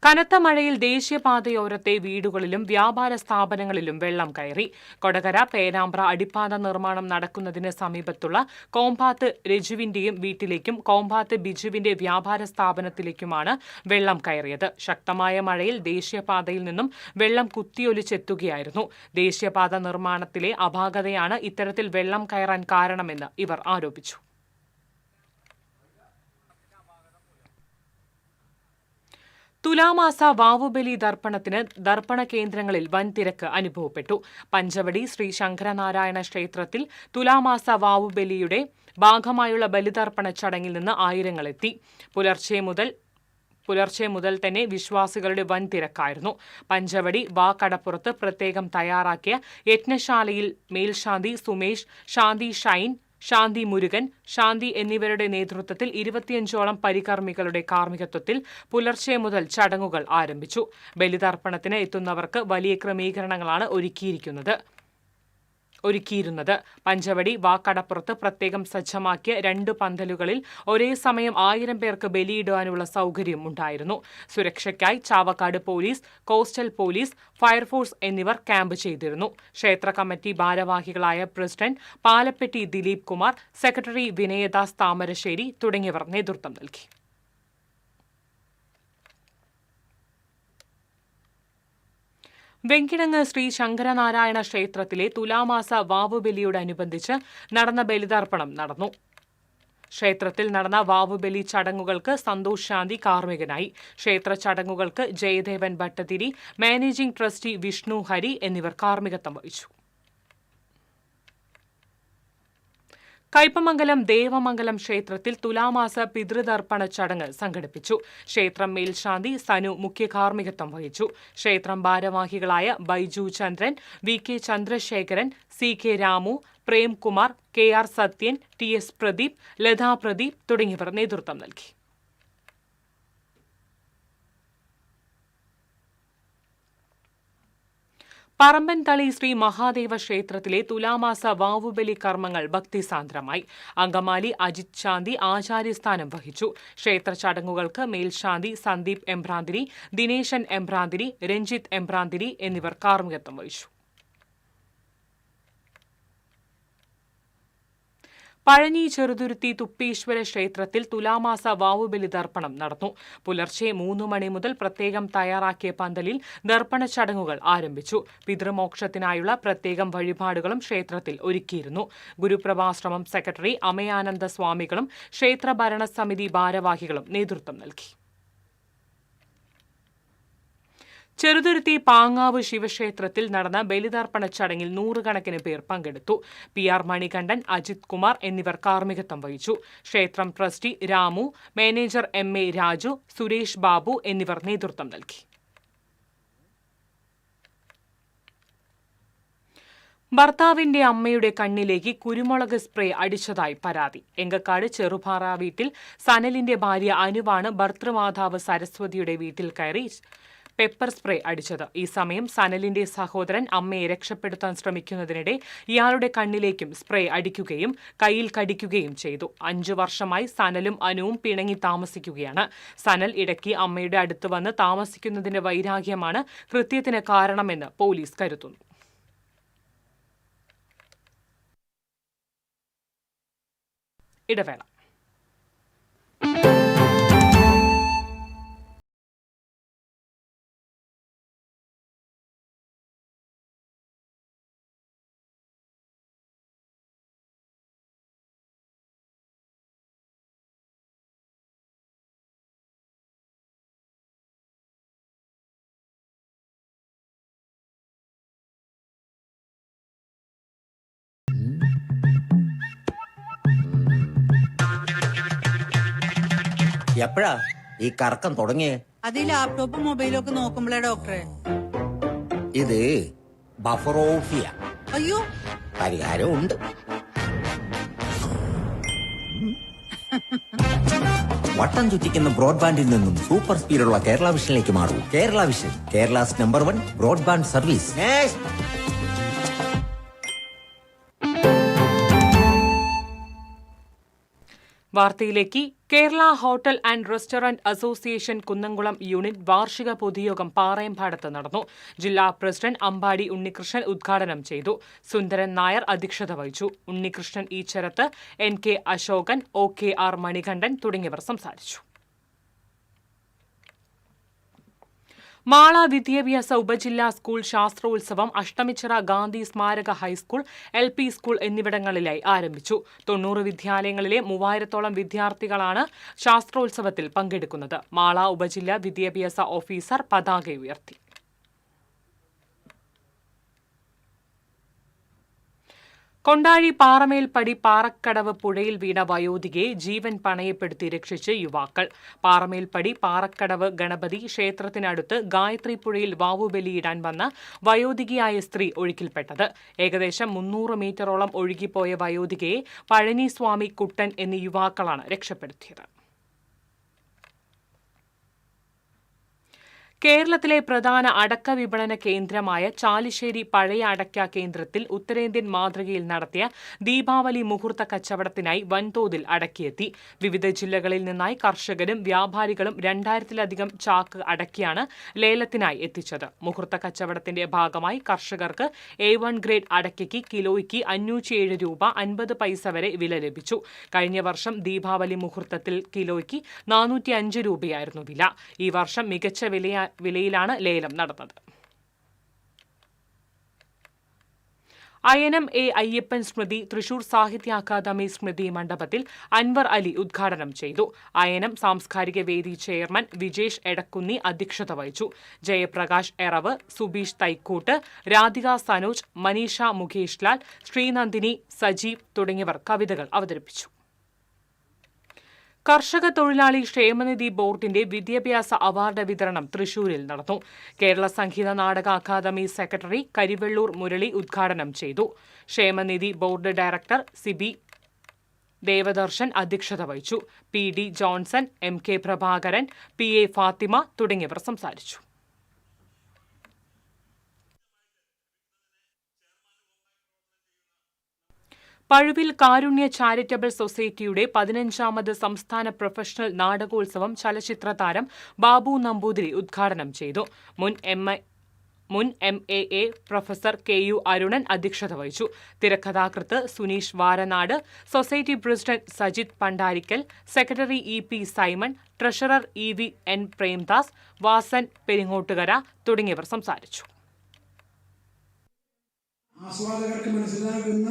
കനത്ത മഴയിൽ ദേശീയപാതയോരത്തെ വീടുകളിലും വ്യാപാര സ്ഥാപനങ്ങളിലും വെള്ളം കയറി. കൊടകര പേരാമ്പ്ര അടിപ്പാത നിർമ്മാണം നടക്കുന്നതിന് സമീപത്തുള്ള കോമ്പാത്ത് രജുവിന്റെയും വീട്ടിലേക്കും കോമ്പാത്ത് ബിജുവിന്റെ വ്യാപാര സ്ഥാപനത്തിലേക്കുമാണ് വെള്ളം കയറിയത്. ശക്തമായ മഴയിൽ ദേശീയപാതയിൽ നിന്നും വെള്ളം കുത്തിയൊലിച്ചെത്തുകയായിരുന്നു. ദേശീയപാത നിർമ്മാണത്തിലെ അപാകതയാണ് ഇത്തരത്തിൽ വെള്ളം കയറാൻ കാരണമെന്ന് ഇവർ ആരോപിച്ചു. തുലാമാസ വാവുബലി ദർപ്പണത്തിന് ദർപ്പണ കേന്ദ്രങ്ങളിൽ വൻ തിരക്ക് അനുഭവപ്പെട്ടു. പഞ്ചവടി ശ്രീ ശങ്കരനാരായണ ക്ഷേത്രത്തിൽ തുലാമാസ വാവുബലിയുടെ ഭാഗമായുള്ള ബലിതർപ്പണ ചടങ്ങിൽ നിന്ന് ആയിരങ്ങളെത്തി. പുലർച്ചെ മുതൽ തന്നെ വിശ്വാസികളുടെ വൻ തിരക്കായിരുന്നു. പഞ്ചവടി വാക്കടപ്പുറത്ത് പ്രത്യേകം തയ്യാറാക്കിയ യജ്ഞശാലയിൽ മേൽശാന്തി സുമേഷ്, ശാന്തി ഷൈൻ, ശാന്തി മുരുകൻ, ശാന്തി എന്നിവരുടെ നേതൃത്വത്തിൽ 25ഓളം പരികർമ്മികളുടെ കാർമ്മികത്വത്തിൽ പുലർച്ചെ മുതൽ ചടങ്ങുകൾ ആരംഭിച്ചു. ബലിതർപ്പണത്തിന് എത്തുന്നവർക്ക് വലിയ ക്രമീകരണങ്ങളാണ് ഒരുക്കിയിരുന്നത്. പഞ്ചവടി വാക്കടപ്പുറത്ത് പ്രത്യേകം സജ്ജമാക്കിയ 2 പന്തലുകളിൽ ഒരേ സമയം 1000 പേർക്ക് ബലിയിടാനുള്ള സൗകര്യം ഉണ്ടായിരുന്നു. സുരക്ഷയ്ക്കായി Chavakkad police, coastal police, fire force എന്നിവർ ക്യാമ്പ് ചെയ്തിരുന്നു. ക്ഷേത്ര കമ്മിറ്റി ഭാരവാഹികളായ പ്രസിഡന്റ് പാലപ്പെട്ടി ദിലീപ് കുമാർ, സെക്രട്ടറി വിനയദാസ് താമരശ്ശേരി തുടങ്ങിയവർ നേതൃത്വം നൽകി. വെങ്കിടങ്ങ് ശ്രീ ശങ്കരനാരായണ ക്ഷേത്രത്തിലെ തുലാമാസ വാവുബലിയോടനുബന്ധിച്ച് നടന്ന ബലിതർപ്പണം നടന്നു. ക്ഷേത്രത്തിൽ നടന്ന വാവുബലി ചടങ്ങുകൾക്ക് സന്തോഷ് ശാന്തി കാർമ്മികനായി. ക്ഷേത്ര ചടങ്ങുകൾക്ക് ജയദേവൻ ഭട്ടതിരി, മാനേജിംഗ് ട്രസ്റ്റി വിഷ്ണു ഹരി എന്നിവർ കാർമ്മികത്വം വഹിച്ചു. കയ്പമംഗലം ദേവമംഗലം ക്ഷേത്രത്തിൽ തുലാമാസ പിതൃതർപ്പണ ചടങ്ങ് സംഘടിപ്പിച്ചു. ക്ഷേത്രം മേൽശാന്തി സനു മുഖ്യ കാർമ്മികത്വം വഹിച്ചു. ക്ഷേത്രം ഭാരവാഹികളായ ബൈജു ചന്ദ്രൻ, VK Chandrasekharan, CK Ramu, Premkumar, KR Sathyan, TS Pradeep, Lata Pradeep തുടങ്ങിയവർ നേതൃത്വം നൽകി. പറമ്പൻതളി ശ്രീ മഹാദേവ ക്ഷേത്രത്തിലെ തുലാമാസ വാവുബലി കർമ്മങ്ങൾ ഭക്തിസാന്ദ്രമായി. അങ്കമാലി അജിത് ശാന്തി ആചാര്യസ്ഥാനം വഹിച്ചു. ക്ഷേത്ര ചടങ്ങുകൾക്ക് മേൽശാന്തി സന്ദീപ് എംബ്രാന്തിരി, ദിനേശൻ എംബ്രാന്തിരി, രഞ്ജിത്ത് എംബ്രാന്തിരി എന്നിവർ കാർമ്മികത്വം വഹിച്ചു. പഴഞ്ഞി ചെറുതുരുത്തി തുപ്പീശ്വര ക്ഷേത്രത്തിൽ തുലാമാസ വാവുബലി ദർപ്പണം നടന്നു. പുലർച്ചെ 3 മണി മുതൽ പ്രത്യേകം തയ്യാറാക്കിയ പന്തലിൽ ദർപ്പണ ചടങ്ങുകൾ ആരംഭിച്ചു. പിതൃമോക്ഷത്തിനായുള്ള പ്രത്യേകം വഴിപാടുകളും ക്ഷേത്രത്തിൽ ഒരുക്കിയിരുന്നു. ഗുരുപ്രഭാശ്രമം സെക്രട്ടറി അമയാനന്ദ സ്വാമികളും ക്ഷേത്ര ഭരണസമിതി ഭാരവാഹികളും നേതൃത്വം നൽകി. ചെറുതുരുത്തി പാങ്ങാവ് ശിവക്ഷേത്രത്തിൽ നടന്ന ബലിതർപ്പണ ചടങ്ങിൽ 100 കണക്കിന് പേർ പങ്കെടുത്തു. PR മണികണ്ഠൻ, അജിത് കുമാർ എന്നിവർ കാർമ്മികത്വം വഹിച്ചു. ക്ഷേത്രം trustee Ramu, manager MA Raju, Suresh Babu എന്നിവർ നേതൃത്വം നൽകി. ഭർത്താവിന്റെ അമ്മയുടെ കണ്ണിലേക്ക് കുരുമുളക് സ്പ്രേ അടിച്ചതായി പരാതി. എങ്കക്കാട് ചെറുപാറ വീട്ടിൽ സനലിന്റെ ഭാര്യ അനുവാണ് ഭർത്തൃമാതാവ് സരസ്വതിയുടെ വീട്ടിൽ കയറി പെപ്പർ സ്പ്രേ അടിച്ചത്. ഈ സമയം സനലിന്റെ സഹോദരൻ അമ്മയെ രക്ഷപ്പെടുത്താൻ ശ്രമിക്കുന്നതിനിടെ ഇയാളുടെ കണ്ണിലേക്കും സ്പ്രേ അടിക്കുകയും കയ്യിൽ കടിക്കുകയും ചെയ്തു. 5 വർഷമായി സനലും അനുവും പിണങ്ങി താമസിക്കുകയാണ്. സനൽ ഇടയ്ക്ക് അമ്മയുടെ അടുത്ത് വന്ന് താമസിക്കുന്നതിന്റെ വൈരാഗ്യമാണ് കൃത്യത്തിന് കാരണമെന്ന് പോലീസ് കരുതുന്നു. ഇടവേള. എപ്പോഴാ ഈ കറക്കം തുടങ്ങിയേ? അത് ഈ ലാപ്ടോപ്പും മൊബൈലും ഒക്കെ നോക്കുമ്പോഴേ ഡോക്ടറെ. ഇത് ബഫറോഫിയ. അയ്യോ, പരിഹാരം ഉണ്ട്. വട്ടം ചുറ്റിക്കുന്ന ബ്രോഡ്ബാൻഡിൽ നിന്നും സൂപ്പർ സ്പീഡുള്ള കേരള വിഷനിലേക്ക് മാറൂ. Kerala vision, Kerala's #1 broadband service. വാർത്തയിലേക്ക്. Kerala hotel and restaurant association Kunnamkulam unit വാർഷിക പൊതുയോഗം പാറയമ്പാടത്ത് നടന്നു. ജില്ലാ പ്രസിഡന്റ് അമ്പാടി ഉണ്ണികൃഷ്ണൻ ഉദ്ഘാടനം ചെയ്തു. സുന്ദരൻ നായർ അധ്യക്ഷത വഹിച്ചു. ഉണ്ണികൃഷ്ണൻ ഈച്ചരത്ത്, NK അശോകൻ, OKR മണികണ്ഠൻ തുടങ്ങിയവർ സംസാരിച്ചു. മാള വിദ്യാഭ്യാസ ഉപജില്ലാ സ്കൂൾ ശാസ്ത്രോത്സവം അഷ്ടമിച്ചിറ ഗാന്ധി സ്മാരക ഹൈസ്കൂൾ, LP സ്കൂൾ എന്നിവിടങ്ങളിലായി ആരംഭിച്ചു. 90 വിദ്യാലയങ്ങളിലെ 3000-ഓളം വിദ്യാർത്ഥികളാണ് ശാസ്ത്രോത്സവത്തിൽ പങ്കെടുക്കുന്നത്. മാള ഉപജില്ലാ വിദ്യാഭ്യാസ ഓഫീസർ പതാക ഉയർത്തി. കൊണ്ടാഴി പാറമേൽപ്പടി പാറക്കടവ് പുഴയിൽ വീണ വയോധികയെ ജീവൻ പണയപ്പെടുത്തി രക്ഷിച്ച് യുവാക്കൾ. പാറമേൽപ്പടി പാറക്കടവ് ഗണപതി ക്ഷേത്രത്തിനടുത്ത് ഗായത്രി പുഴയിൽ വാവുബലിയിടാൻ വന്ന വയോധികയായ സ്ത്രീ ഒഴുക്കിൽപ്പെട്ടത്. ഏകദേശം 300 മീറ്ററോളം ഒഴുകിപ്പോയ വയോധികയെ പഴനിസ്വാമി, കുട്ടൻ എന്നീ യുവാക്കളാണ് രക്ഷപ്പെടുത്തിയത്. കേരളത്തിലെ പ്രധാന അടക്ക വിപണന കേന്ദ്രമായ ചാലിശ്ശേരി പഴയ അടയ്ക്ക കേന്ദ്രത്തിൽ ഉത്തരേന്ത്യൻ മാതൃകയിൽ നടത്തിയ ദീപാവലി മുഹൂർത്ത കച്ചവടത്തിനായി വൻതോതിൽ അടക്കിയെത്തി. വിവിധ ജില്ലകളിൽ നിന്നായി കർഷകരും വ്യാപാരികളും 2000-ലധികം ചാക്ക് അടക്കിയാണ് ലേലത്തിനായി എത്തിച്ചത്. മുഹൂർത്ത കച്ചവടത്തിന്റെ ഭാഗമായി കർഷകർക്ക് A1 ഗ്രേഡ് അടയ്ക്കയ്ക്ക് കിലോയ്ക്ക് 507 രൂപ 50 പൈസ വരെ വില ലഭിച്ചു. കഴിഞ്ഞ വർഷം ദീപാവലി മുഹൂർത്തത്തിൽ കിലോയ്ക്ക് 405 രൂപയായിരുന്നു വില. ഈ വർഷം മികച്ച വിലയിലാണ് ലേലം നടന്നത്. അയനം എ അയ്യപ്പൻ സ്മൃതി തൃശൂർ സാഹിത്യ അക്കാദമി സ്മൃതി മണ്ഡപത്തിൽ അൻവർ അലി ഉദ്ഘാടനം ചെയ്തു. അയനം സാംസ്കാരിക വേദി ചെയർമാൻ വിജേഷ് എടക്കുന്നി അധ്യക്ഷത വഹിച്ചു. ജയപ്രകാശ് എറവ്, സുബീഷ് തൈക്കൂട്ട്, രാധിക സനോജ്, മനീഷ മുകേഷ് ലാൽ, ശ്രീനന്ദിനി, സജീവ് തുടങ്ങിയവർ കവിതകൾ അവതരിപ്പിച്ചു. കർഷക തൊഴിലാളി ക്ഷേമനിധി ബോർഡിന്റെ വിദ്യാഭ്യാസ അവാർഡ് വിതരണം തൃശൂരിൽ നടന്നു. കേരള സംഗീത നാടക അക്കാദമി സെക്രട്ടറി കരിവെള്ളൂർ മുരളി ഉദ്ഘാടനം ചെയ്തു. ക്ഷേമനിധി ബോർഡ് ഡയറക്ടർ സിബി ദേവദർശൻ അധ്യക്ഷത വഹിച്ചു. P D Johnson, M K Prabhakaran, P A Fathima തുടങ്ങിയവർ സംസാരിച്ചു. പഴുവിൽ കാരുണ്യ ചാരിറ്റബിൾ സൊസൈറ്റിയുടെ 15ാമത് സംസ്ഥാന പ്രൊഫഷണൽ നാടകോത്സവം ചലച്ചിത്ര താരം ബാബു നമ്പൂതിരി ഉദ്ഘാടനം ചെയ്തു. മുൻ MAA പ്രൊഫസർ KU അരുണൻ അധ്യക്ഷത വഹിച്ചു. തിരക്കഥാകൃത്ത് Suneesh Varanad, society president Sajith Pandarikkal, secretary EP Simon, treasurer EVN Premdas, Vasan Peringottukara തുടങ്ങിയവർ സംസാരിച്ചു. ആസ്വാദകർക്ക് മനസ്സിലാകുന്ന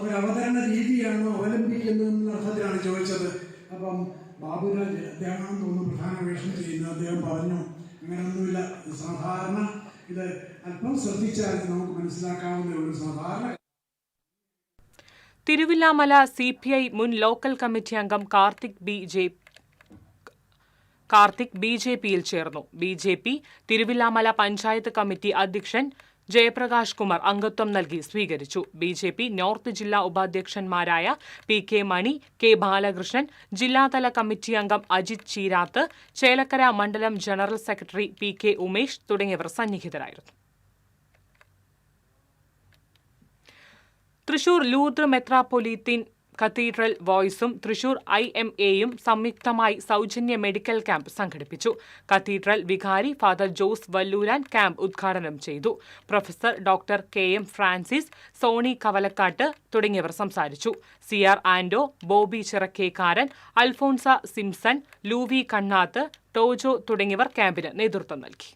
ഒരു അവതരണ രീതിയാണ് അവലംബിക്കുന്നതെന്ന അർത്ഥത്തിലാണ് ചോദിച്ചത്. അപ്പം ബാബുരാജ് അദ്ദേഹമാണെന്ന് തോന്നുന്നു പ്രധാന വേഷം ചെയ്യുന്നത്. അദ്ദേഹം പറഞ്ഞു അങ്ങനെയൊന്നുമില്ല, സാധാരണ ഇത് അല്പം ശ്രദ്ധിച്ചാൽ നമുക്ക് മനസ്സിലാക്കാവുന്ന ഒരു സാധാരണ. തിരുവില്ലാമല CPI മുൻ ലോക്കൽ കമ്മിറ്റി അംഗം കാർത്തിക് BJPയിൽ ചേർന്നു. BJP തിരുവില്ലാമല പഞ്ചായത്ത് കമ്മിറ്റി അധ്യക്ഷൻ ജയപ്രകാശ് കുമാർ അംഗത്വം നൽകി സ്വീകരിച്ചു. BJP നോർത്ത് ജില്ലാ ഉപാധ്യക്ഷന്മാരായ PK മണി, K ബാലകൃഷ്ണൻ, ജില്ലാതല കമ്മിറ്റി അംഗം അജിത് ചീരാത്ത്, ചേലക്കര മണ്ഡലം ജനറൽ സെക്രട്ടറി PK ഉമേഷ് തുടങ്ങിയവർ സന്നിഹിതരായിരുന്നു. തൃശൂർ ലൂർദ് മെത്രാപ്പൊലീത്തീൻ കത്തീഡ്രൽ വോയ്സും തൃശൂർ IMAയും സംയുക്തമായി സൗജന്യ മെഡിക്കൽ ക്യാമ്പ് സംഘടിപ്പിച്ചു. കത്തീഡ്രൽ വികാരി ഫാദർ ജോസ് വല്ലൂരാൻ ക്യാമ്പ് ഉദ്ഘാടനം ചെയ്തു. Professor doctor KM Francis, Sony Kavalakkattu തുടങ്ങിയവർ സംസാരിച്ചു. CR ആൻഡോ, ബോബി ചിറക്കേക്കാരൻ, അൽഫോൺസ സിംസൺ, ലൂവി കണ്ണാത്ത്, ടോജോ തുടങ്ങിയവർ ക്യാമ്പിന് നേതൃത്വം നൽകി.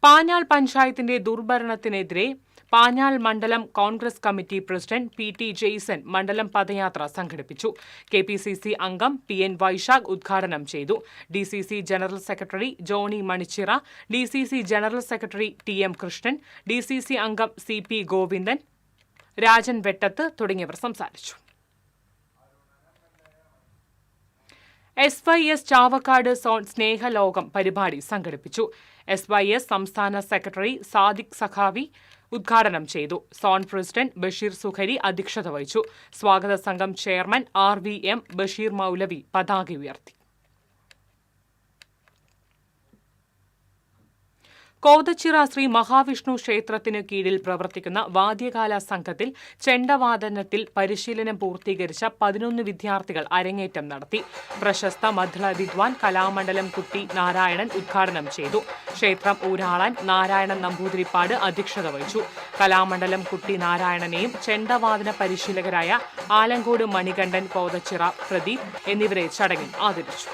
പാഞ്ഞാൾ പഞ്ചായത്തിന്റെ ദുർഭരണത്തിനെതിരെ പാഞ്ഞാൾ മണ്ഡലം Congress committee president PT Jaison മണ്ഡലം പദയാത്ര സംഘടിപ്പിച്ചു. KPCC അംഗം PN വൈശാഖ് ഉദ്ഘാടനം ചെയ്തു. DCC general secretary Johny Manichira, DCC general secretary TM Krishnan, DCC അംഗം CP ഗോവിന്ദൻ, രാജൻ വെട്ടത്ത് തുടങ്ങിയവർ സംസാരിച്ചു. SYS ചാവക്കാട് സോൺ സ്നേഹലോകം പരിപാടി സംഘടിപ്പിച്ചു. SYS സംസ്ഥാന സെക്രട്ടറി സാദിഖ് സഖാവി ഉദ്ഘാടനം ചെയ്തു. സോൺ പ്രസിഡന്റ് ബഷീർ സുഖരി അധ്യക്ഷത വഹിച്ചു. സ്വാഗത സംഘം ചെയർമാൻ RVM ബഷീർ മൗലവി പതാക ഉയർത്തി. കോതച്ചിറ ശ്രീ മഹാവിഷ്ണു ക്ഷേത്രത്തിനു കീഴിൽ പ്രവർത്തിക്കുന്ന വാദ്യകാല സംഘത്തിൽ ചെണ്ടവാദനത്തിൽ പരിശീലനം പൂർത്തീകരിച്ച 11 വിദ്യാർത്ഥികൾ അരങ്ങേറ്റം നടത്തി. പ്രശസ്ത മദ്ദള വിദ്വാൻ കലാമണ്ഡലം കുട്ടി നാരായണൻ ഉദ്ഘാടനം ചെയ്തു. ക്ഷേത്രം ഊരാളൻ നാരായണൻ നമ്പൂതിരിപ്പാട് അധ്യക്ഷത വഹിച്ചു. കലാമണ്ഡലം കുട്ടി നാരായണനെയും ചെണ്ടവാദന പരിശീലകരായ ആലങ്കോട് മണികണ്ഠൻ, കോതച്ചിറ പ്രദീപ് എന്നിവരെ ചടങ്ങിൽ ആദരിച്ചു.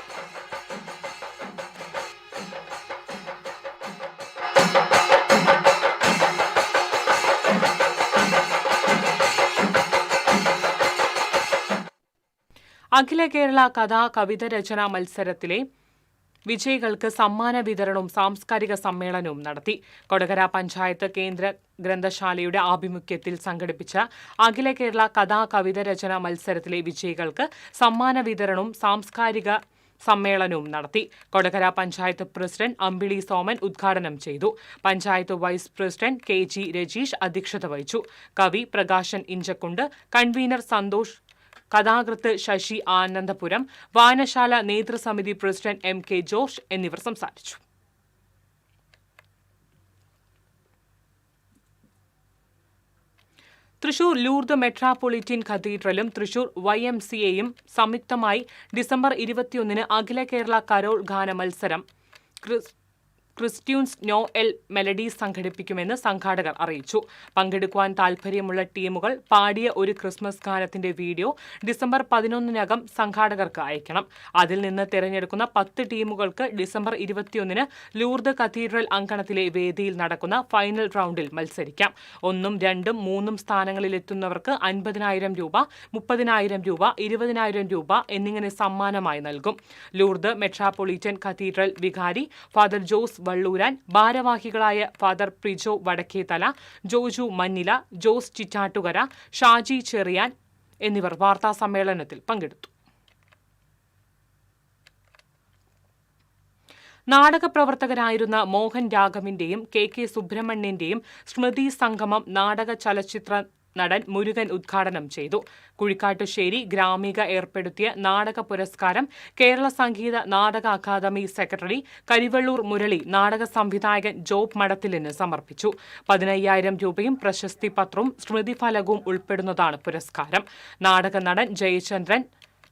അഖില കേരള കഥാ കവിത രചനാ മത്സരത്തിലെ വിജയികൾക്ക് സമ്മാന വിതരണവും സാംസ്കാരിക സമ്മേളനവും നടത്തി. കൊടകര പഞ്ചായത്ത് കേന്ദ്ര ഗ്രന്ഥശാലയുടെ ആഭിമുഖ്യത്തിൽ സംഘടിപ്പിച്ച അഖില കേരള കഥാ കവിത രചനാ മത്സരത്തിലെ വിജയികൾക്ക് സമ്മാന വിതരണവും സാംസ്കാരിക സമ്മേളനവും നടത്തി. കൊടകര പഞ്ചായത്ത് പ്രസിഡന്റ് അമ്പിളി സോമൻ ഉദ്ഘാടനം ചെയ്തു. Panchayat vice president KG Rajeesh അധ്യക്ഷത വഹിച്ചു. കവി പ്രകാശൻ ഇഞ്ചക്കുണ്ട്, കൺവീനർ സന്തോഷ്, കഥാകൃത്ത് ശശി ആനന്ദപുരം, വായനശാല നേതൃസമിതി പ്രസിഡന്റ് MK ജോർജ് എന്നിവർ സംസാരിച്ചു. തൃശൂർ ലൂർദ് മെട്രോപൊളിറ്റൻ കത്തീഡ്രലും തൃശൂർ YMCAയും സംയുക്തമായി ഡിസംബർ 21 അഖില കേരള കരോൾ ഗാന മത്സരം ക്രിസ്റ്റ്യൂൺസ് നോഎൽ മെലഡീസ് സംഘടിപ്പിക്കുമെന്ന് സംഘാടകർ അറിയിച്ചു. പങ്കെടുക്കുവാൻ താൽപര്യമുള്ള ടീമുകൾ പാടിയ ഒരു ക്രിസ്മസ് ഗാനത്തിന്റെ വീഡിയോ ഡിസംബർ 11-നകം സംഘാടകർക്ക് അയക്കണം. അതിൽ നിന്ന് തിരഞ്ഞെടുക്കുന്ന 10 ടീമുകൾക്ക് ഡിസംബർ 21-ന് ലൂർദ് കത്തീഡ്രൽ അങ്കണത്തിലെ വേദിയിൽ നടക്കുന്ന ഫൈനൽ റൗണ്ടിൽ മത്സരിക്കാം. 1, 2, 3 സ്ഥാനങ്ങളിലെത്തുന്നവർക്ക് 50,000 രൂപ, 30,000 രൂപ, 20,000 രൂപ എന്നിങ്ങനെ സമ്മാനമായി നൽകും. ലൂർദ് മെട്രോപൊളിറ്റൻ കത്തീഡ്രൽ വികാരി ഫാദർ ജോസ് വള്ളൂരാൻ, ഭാരവാഹികളായ ഫാദർ പ്രിജോ വടക്കേതല, ജോജു മന്നില, ജോസ് ചിറ്റാട്ടുകര, ഷാജി ചെറിയാൻ എന്നിവർ വാർത്താസമ്മേളനത്തിൽ പങ്കെടുത്തു. നാടകപ്രവർത്തകരായിരുന്ന മോഹൻ രാഘവിന്റെയും KK സുബ്രഹ്മണ്യന്റെയും സ്മൃതി സംഗമം നാടക ചലച്ചിത്ര നടൻ മുരുകൻ ഉദ്ഘാടനം ചെയ്തു. കുഴിക്കാട്ടുശ്ശേരി ഗ്രാമിക ഏർപ്പെടുത്തിയ നാടക പുരസ്കാരം കേരള സംഗീത നാടക അക്കാദമി സെക്രട്ടറി കരിവള്ളൂർ മുരളി നാടക സംവിധായകൻ ജോബ് മടത്തിലിന് സമർപ്പിച്ചു. 15,000 രൂപയും പ്രശസ്തി പത്രവും സ്മൃതിഫലകവും ഉൾപ്പെടുന്നതാണ് പുരസ്കാരം. നാടക നടൻ ജയചന്ദ്രൻ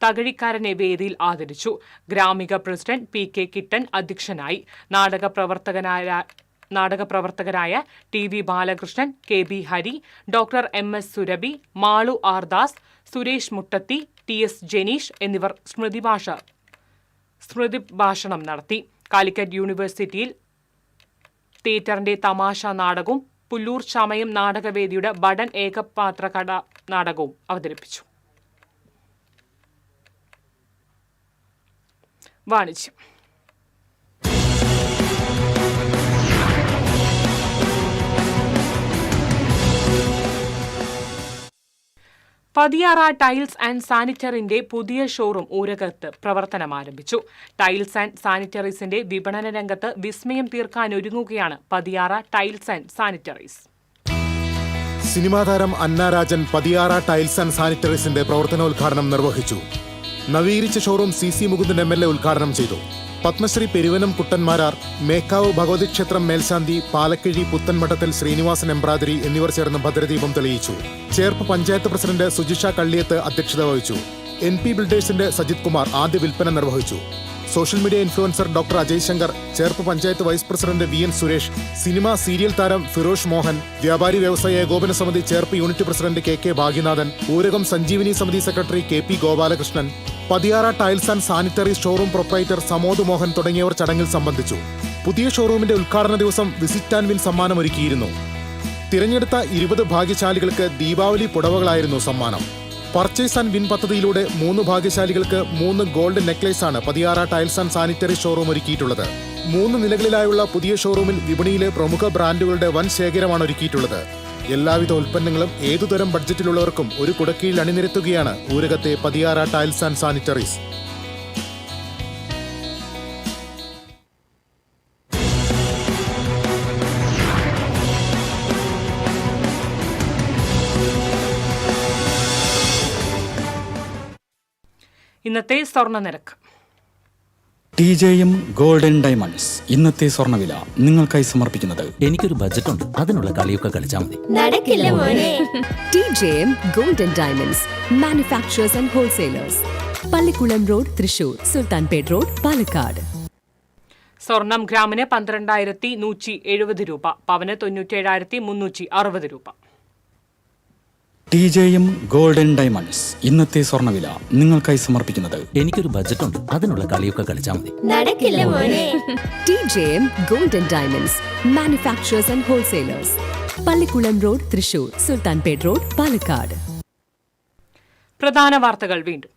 തകഴിക്കാരനെ വേദിയിൽ ആദരിച്ചു. ഗ്രാമിക പ്രസിഡന്റ് PK കിട്ടൻ അധ്യക്ഷനായി. നാടകപ്രവർത്തകരായ TV Balakrishnan, KB Hari, doctor MS Surabhi, Malu R Das, Suresh Muttathi, TS Janeesh എന്നിവർ സ്മൃതി ഭാഷണം നടത്തി. കാലിക്കറ്റ് യൂണിവേഴ്സിറ്റിയിൽ തിയേറ്ററിന്റെ തമാശ നാടകവും പുല്ലൂർ ചമയം നാടകവേദിയുടെ ബഡൻ ഏകപാത്ര കഥ നാടകവും അവതരിപ്പിച്ചു. വാണിജ്യം. പതിയാറ ടൈൽസ് ആൻഡ് സാനിറ്ററിന്റെ പുതിയ ഷോറൂം ഊരകത്ത് പ്രവർത്തനം ആരംഭിച്ചു. ടൈൽസ് ആൻഡ് സാനിറ്ററീസിന്റെ വിപണന രംഗത്ത് വിസ്മയം തീർക്കാനൊരുങ്ങുകയാണ് Pathiyara tiles and sanitaries. Cinema താരം അന്ന രാജൻ പതിയാറ ടൈൽസ് ആൻഡ് സാനിറ്ററീസിന്റെ പ്രവർത്തനോദ്ഘാടനം നിർവഹിച്ചു. നവീകരിച്ച ഷോറൂം CC മുകുന്ദൻ MLA ഉദ്ഘാടനം ചെയ്തു. പത്മശ്രീ പെരുവനം കുട്ടന്മാരാർ, മേക്കാവ് ഭഗവതി ക്ഷേത്രം മേൽശാന്തി, പാലക്കിഴി പുത്തൻമഠത്തിൽ ശ്രീനിവാസൻ എമ്പ്രാതിരി എന്നിവർ ചേർന്ന് ഭദ്രദീപം തെളിയിച്ചു. ചേർപ്പ് പഞ്ചായത്ത് പ്രസിഡന്റ് സുജിഷ കള്ളിയത്ത് അധ്യക്ഷത വഹിച്ചു. NP ബിൽഡേഴ്സിന്റെ സജിത് കുമാർ ആദ്യ വിൽപ്പന നിർവഹിച്ചു. Social media influencer doctor Ajay Shankar, Cherpu panchayat vice president VN Suresh, cinema serial താരം ഫിറോഷ് മോഹൻ, വ്യാപാരി വ്യവസായ ഏകോപന സമിതി Cherpu unit president KK Bhagyanathan, Oorakam Sanjeevani സമിതി secretary KP Gopalakrishnan, Pathiyara tiles and sanitary showroom proprietor Samod Mohan തുടങ്ങിയവർ ചടങ്ങിൽ സംബന്ധിച്ചു. പുതിയ ഷോറൂമിന്റെ ഉദ്ഘാടന ദിവസം വിസിറ്റ് ആൻഡ് വിൻ സമ്മാനമൊരുക്കിയിരുന്നു. തിരഞ്ഞെടുത്ത 20 ഭാഗ്യശാലികൾക്ക് ദീപാവലി പുടവകളായിരുന്നു സമ്മാനം. പർച്ചേസ് ആൻഡ് വിൻ പദ്ധതിയിലൂടെ 3 ഭാഗ്യശാലികൾക്ക് 3 ഗോൾഡ് നെക്ലേസാണ് Pathiyara tiles and sanitary showroom ഒരുക്കിയിട്ടുള്ളത്. 3 നിലകളിലായുള്ള പുതിയ ഷോറൂമിൽ വിപണിയിലെ പ്രമുഖ ബ്രാൻഡുകളുടെ വൻ ശേഖരമാണ് ഒരുക്കിയിട്ടുള്ളത്. എല്ലാവിധ ഉൽപ്പന്നങ്ങളും ഏതുതരം ബഡ്ജറ്റിലുള്ളവർക്കും ഒരു കുടക്കീഴിൽ അണിനിരത്തുകയാണ് ഊരകത്തെ പതിയാറ ടൈൽസ് ആൻഡ് സാനിറ്ററീസ്. ഇന്നത്തെ സ്വർണ്ണ നിരക്ക്. TJM ഗോൾഡൻ ഡയമണ്ട്സ് ഇന്നത്തെ സ്വർണ്ണവില നിങ്ങൾക്കായി സമർപ്പിക്കുന്നത് എനിക്കൊരു ബജറ്റ് ഉണ്ട്, അതിനുള്ള കളിയൊക്കെ കളിച്ചാൽ മതി. നടക്കില്ല മോനെ. TJM golden diamonds manufacturers and wholesalers, Pallikulam road, Thrissur, Sultanpet road, Palakkad. സ്വർണം ഗ്രാമിന് 12,170 രൂപ, പവന് 97,360 രൂപ. TJM ഗോൾഡൻ ഡയമണ്ട്സ് ഇന്നത്തെ സ്വർണ്ണവില നിങ്ങൾക്കായി സമർപ്പിക്കുന്നത് എനിക്കൊരു ബജറ്റ് ഉണ്ട്, അതിനുള്ള കളിയൊക്കെ കളിച്ചാൽ മതി. നടക്കില്ല മോനെ. TJM golden diamonds manufacturers and wholesalers, Pallikulam road, Thrissur, Sultanpet road, Palakkad. പ്രധാന വാർത്തകൾ വീണ്ടും.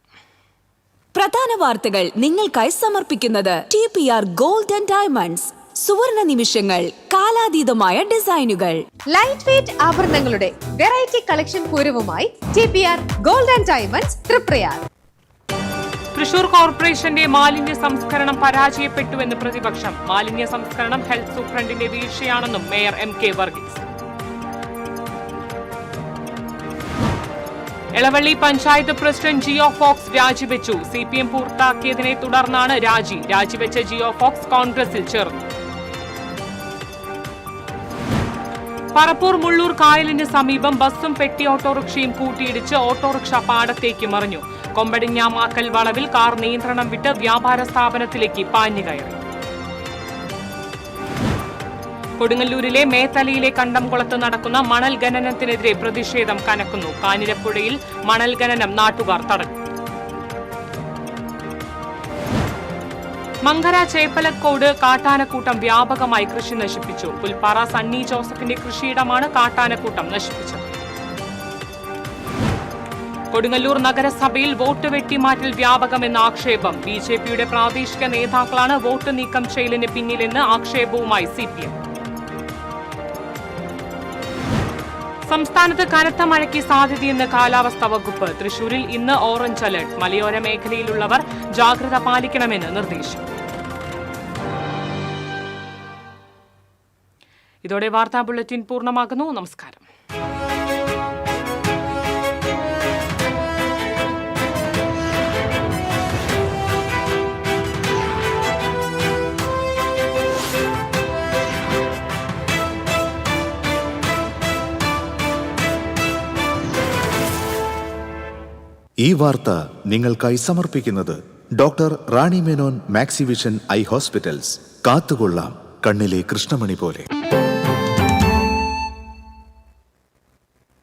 പ്രധാന വാർത്തകൾ നിങ്ങൾക്കായി സമർപ്പിക്കുന്നത് TPR ഗോൾഡൻ ഡയമണ്ട്സ്, സുവർണ നിമിഷങ്ങൾ, കാലാതീതമായ ഡിസൈനുകൾ. ലൈറ്റ് വെയ്റ്റ് ആഭരണങ്ങളുടെ വെറൈറ്റി കളക്ഷൻ പൂരവുമായി TPR golden diamonds Triprayar. Thrissur കോർപ്പറേഷന്റെ മാലിന്യ സംസ്കരണം പരാജയപ്പെട്ടുവെന്ന് പ്രതിപക്ഷം. മാലിന്യ സംസ്കരണം ഹെൽത്ത് സൂപ്രണ്ടിന്റെ വീഴ്ചയാണെന്നും mayor MK Varghese. Elavally panchayat president Jio Fox രാജിവെച്ചു. CPM പൂർത്താക്കിയതിനെ തുടർന്നാണ് രാജിവെച്ച ജിയോ ഫോക്സ് കോൺഗ്രസിൽ ചേർന്നു. പറപ്പൂർ മുള്ളൂർ കായലിന് സമീപം ബസ്സും പെട്ടി ഓട്ടോറിക്ഷയും കൂട്ടിയിടിച്ച് ഓട്ടോറിക്ഷ പാടത്തേക്ക് മറിഞ്ഞു. കൊമ്പടിഞ്ഞാമാക്കൽ വളവിൽ കാർ നിയന്ത്രണം വിട്ട് വ്യാപാര സ്ഥാപനത്തിലേക്ക് പാഞ്ഞു കയറി. കൊടുങ്ങല്ലൂരിലെ മേത്തലയിലെ കണ്ടംകുളത്ത് നടക്കുന്ന മണൽ ഖനനത്തിനെതിരെ പ്രതിഷേധം കനക്കുന്നു. കാഞ്ഞിരപ്പുഴയിൽ മണൽ ഖനനം നാട്ടുകാർ തടഞ്ഞു. മങ്കര ചേപ്പലക്കോട് കാട്ടാനക്കൂട്ടം വ്യാപകമായി കൃഷി നശിപ്പിച്ചു. പുൽപ്പാറ സണ്ണി ജോസഫിന്റെ കൃഷിയിടമാണ് കാട്ടാനക്കൂട്ടം നശിപ്പിച്ചത്. കൊടുങ്ങല്ലൂർ നഗരസഭയിൽ വോട്ട് വെട്ടിമാറ്റൽ വ്യാപകമെന്ന ആക്ഷേപം. ബിജെപിയുടെ പ്രാദേശിക നേതാക്കളാണ് വോട്ട് നീക്കം ചെയ്യലിന് പിന്നിലെന്ന് ആക്ഷേപവുമായി സിപിഎം. സംസ്ഥാനത്ത് കനത്ത മഴയ്ക്ക് സാധ്യതയെന്ന് കാലാവസ്ഥാ വകുപ്പ്. തൃശൂരിൽ ഇന്ന് ഓറഞ്ച് അലർട്ട്. മലയോര മേഖലയിലുള്ളവർ ജാഗ്രത പാലിക്കണമെന്ന് നിർദ്ദേശം. ഇതോടെ വാർത്താ ബുള്ളറ്റിൻ പൂർണ്ണമാകുന്നു. നമസ്കാരം. ഈ വാർത്ത നിങ്ങൾക്കായി സമർപ്പിക്കുന്നത് doctor Rani Menon Maxivision I hospitals. കാത്തുകൊള്ളാം കണ്ണിലെ കൃഷ്ണമണി പോലെ.